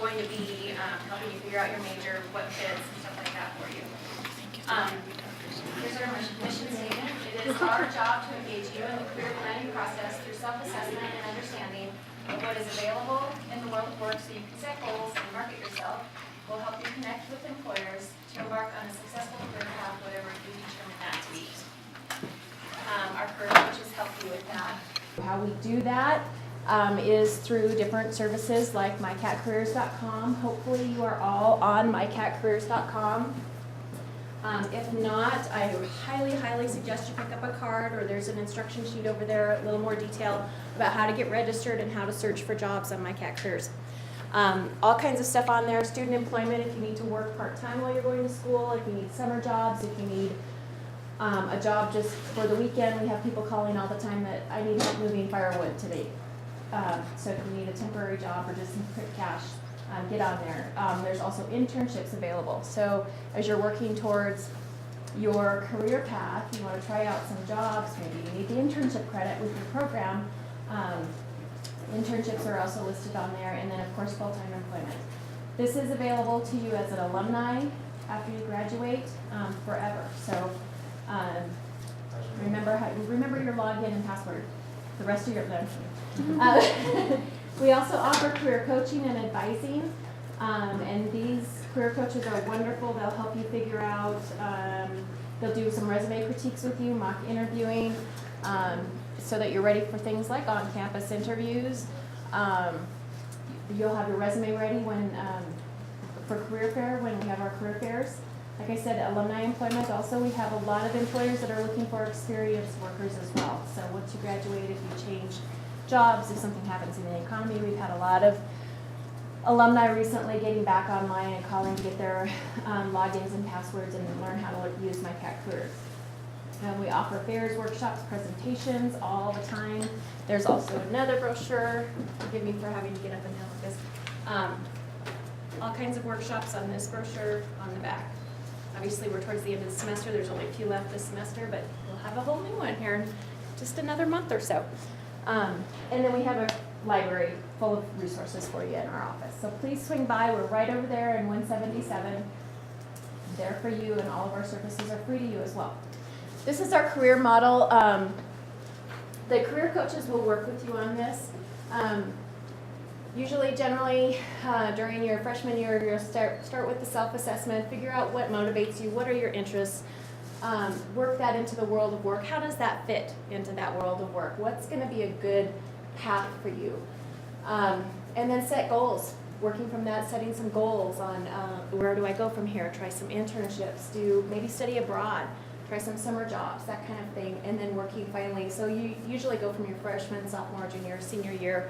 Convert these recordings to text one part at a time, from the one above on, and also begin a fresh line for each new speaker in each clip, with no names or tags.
going to be helping you figure out your major, what fits, and stuff like that for you. Here's our mission statement. It is our job to engage you in the career planning process through self-assessment and understanding of what is available in the world of work so you can set goals and market yourself. We'll help you connect with employers to embark on a successful career path, whatever you determine that to be. Our career coaches help you with that. How we do that is through different services like mycatcareers.com. Hopefully you are all on mycatcareers.com. If not, I highly suggest you pick up a card, or there's an instruction sheet over there, a little more detail about how to get registered and how to search for jobs on mycatcareers. All kinds of stuff on there, student employment if you need to work part-time while you're going to school, if you need summer jobs, if you need a job just for the weekend. We have people calling all the time that I need help moving firewood today. So if you need a temporary job or just some quick cash, get on there. There's also internships available. So as you're working towards your career path, you want to try out some jobs, maybe you need the internship credit with your program. Internships are also listed on there, and then of course full-time employment. This is available to you as an alumni after you graduate forever. So remember your login and password the rest of your life. We also offer career coaching and advising, and these career coaches are wonderful. They'll help you figure out, they'll do some resume critiques with you, mock interviewing, so that you're ready for things like on-campus interviews. You'll have your resume ready when for career fair, when we have our career fairs. Like I said, alumni employment also, we have a lot of employers that are looking for experienced workers as well. So once you graduate, if you change jobs, if something happens in the economy, we've had a lot of alumni recently getting back online and calling to get their logins and passwords and learn how to use mycatcareers. We offer fairs, workshops, presentations all the time. There's also another brochure. Forgive me for having to get up and down like this. All kinds of workshops on this brochure on the back. Obviously, we're towards the end of the semester. There's only a few left this semester, but we'll have a whole new one here in just another month or so. And then we have a library full of resources for you in our office. So please swing by. We're right over there in 177. There for you, and all of our services are free to you as well. This is our career model. The career coaches will work with you on this. Usually, generally, during your freshman year, you'll start with the self-assessment, figure out what motivates you, what are your interests, work that into the world of work. How does that fit into that world of work? What's going to be a good path for you? And then set goals. Working from that, setting some goals on where do I go from here, try some internships, maybe study abroad, try some summer jobs, that kind of thing, and then working finally. So you usually go from your freshman, sophomore, junior, senior year,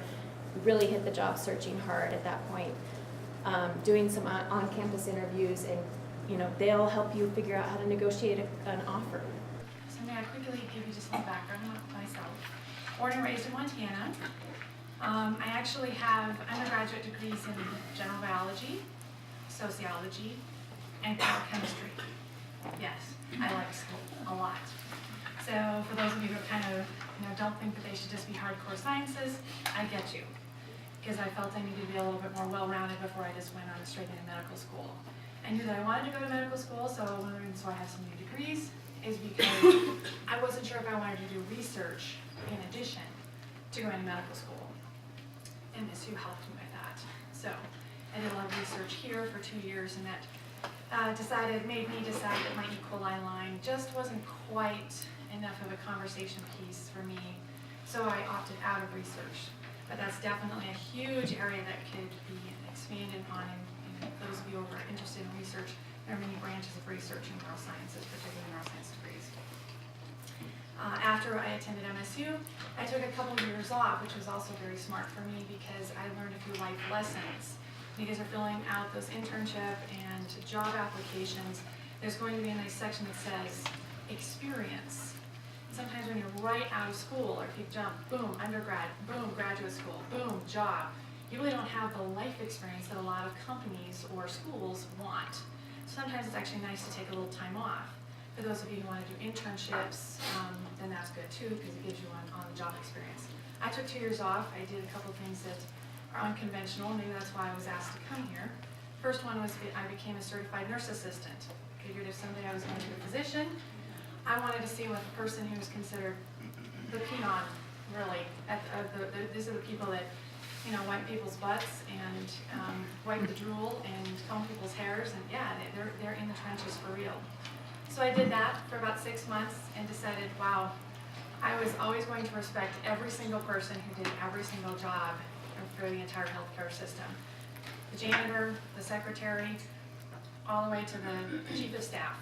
really hit the job searching hard at that point, doing some on-campus interviews, and they'll help you figure out how to negotiate an offer.
So may I quickly give you just some background on myself. Born and raised in Montana. I actually have undergraduate degrees in general biology, sociology, and biochemistry. Yes, I like school a lot. So for those of you who kind of don't think that they should just be hardcore sciences, I get you. Because I felt I needed to be a little bit more well-rounded before I just went on straight into medical school. I knew that I wanted to go to medical school, so one of the reasons why I have so many degrees is because I wasn't sure if I wanted to do research in addition to going to medical school. MSU helped me with that. So I did a lot of research here for 2 years, and that made me decide that my E. coli line just wasn't quite enough of a conversation piece for me, so I opted out of research. But that's definitely a huge area that could be expanded on, and those of you who are interested in research, there are many branches of research in neurosciences, particularly neuroscience degrees. After I attended MSU, I took a couple of years off, which was also very smart for me because I learned a few life lessons. When you guys are filling out those internship and job applications, there's going to be a nice section that says experience. Sometimes when you're right out of school, or if you jump, boom, undergrad, boom, graduate school, boom, job, you really don't have the life experience that a lot of companies or schools want. Sometimes it's actually nice to take a little time off. For those of you who want to do internships, then that's good too, because it gives you on-the-job experience. I took 2 years off. I did a couple of things that are unconventional. Maybe that's why I was asked to come here. First one was I became a certified nurse assistant. Figured if someday I was going to be a physician, I wanted to see what the person who was considered the peon, really. These are the people that, you know, wipe people's butts and wipe the drool and comb people's hairs, and yeah, they're in the trenches for real. So I did that for about 6 months and decided, wow, I was always going to respect every single person who did every single job for the entire healthcare system. The janitor, the secretary, all the way to the chief of staff.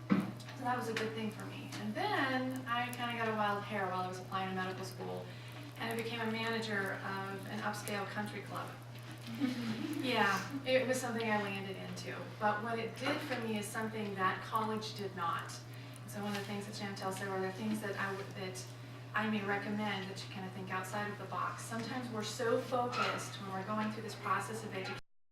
So that was a good thing for me. And then I kind of got a wild hair while I was applying to medical school, and I became a manager of an upscale country club. Yeah, it was something I landed into. But what it did for me is something that college did not. So one of the things that Chantel said were the things that I may recommend that you kind of think outside of the box. Sometimes we're so focused when we're going through this process of education